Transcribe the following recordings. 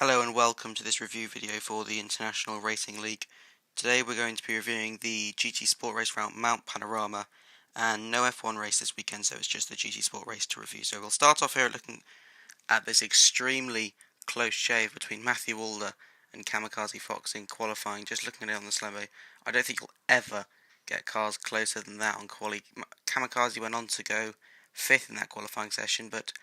Hello and welcome to this review video for the International Racing League. Today we're going to be reviewing the GT Sport race round Mount Panorama and no F1 race this weekend, so it's just the GT Sport race to review. So we'll start off here looking at this extremely close shave between Matthew Walder and Kamikaze Fox in qualifying. Just looking at it on the Slemo, I don't think you'll ever get cars closer than that on quali. Kamikaze went on to go 5th in that qualifying session, but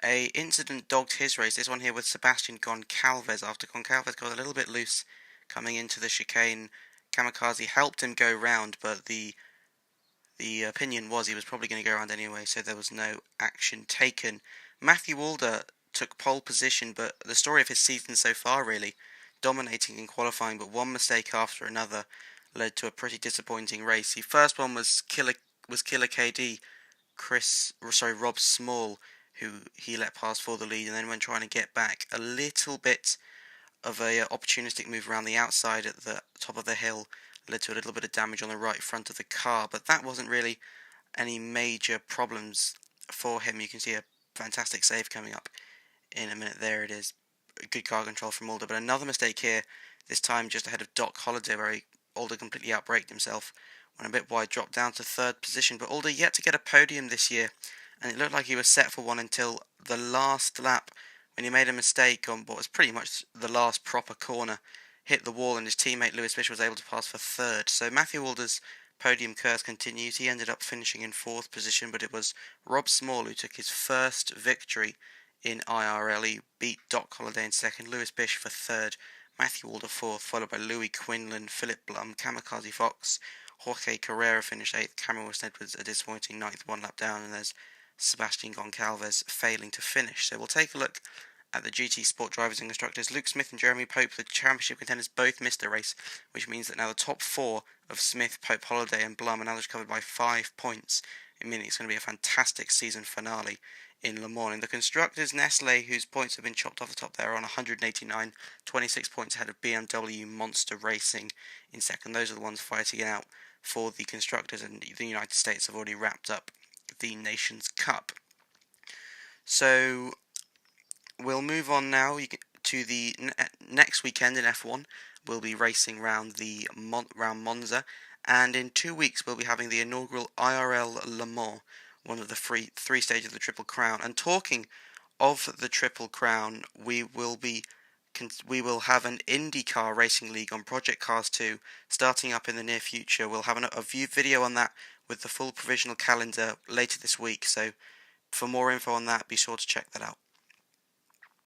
a incident dogged his race, this one here with Sebastian Goncalves, after Goncalves got a little bit loose coming into the chicane. Kamikaze helped him go round, but the opinion was he was probably going to go around anyway, so there was no action taken. Matthew Walder took pole position, but the story of his season so far really, dominating in qualifying, but one mistake after another led to a pretty disappointing race. The first one was Killer KD, Rob Small, who he let pass for the lead, and then when trying to get back, a little bit of a opportunistic move around the outside at the top of the hill led to a little bit of damage on the right front of the car, but that wasn't really any major problems for him. You can see a fantastic save coming up in a minute. There it is. Good car control from Alder, but another mistake here, this time just ahead of Doc Holliday, where Alder completely outbraked himself, went a bit wide, dropped down to 3rd position, but Alder yet to get a podium this year, and it looked like he was set for one until the last lap, when he made a mistake on what was pretty much the last proper corner, hit the wall, and his teammate Lewis Bish was able to pass for 3rd. So Matthew Walder's podium curse continues. He ended up finishing in 4th position, but it was Rob Small who took his first victory in IRL. He beat Doc Holliday in 2nd, Lewis Bish for 3rd, Matthew Walder 4th, followed by Louis Quinlan, Philip Blum, Kamikaze Fox, Jorge Carrera finished 8th, Cameron Westned was a disappointing 9th, one lap down, and there's Sebastian Goncalves failing to finish. So we'll take a look at the GT Sport drivers and constructors. Luke Smith and Jeremy Pope, the championship contenders, both missed a race, which means that now the top 4 of Smith, Pope, Holliday and Blum are now just covered by 5 points, meaning it's going to be a fantastic season finale in Le Mans. In the constructors, Nestle, whose points have been chopped off the top there, are on 189, 26 points ahead of BMW Monster Racing in 2nd. Those are the ones fighting it out for the constructors, and the United States have already wrapped up the Nations Cup. So we'll move on now to the next weekend in F1. We'll be racing round Monza, and in 2 weeks we'll be having the inaugural IRL Le Mans, one of the three stages of the Triple Crown. And talking of the Triple Crown, we will have an IndyCar racing league on Project Cars 2 starting up in the near future. We'll have a video on that with the full provisional calendar later this week, so for more info on that, be sure to check that out.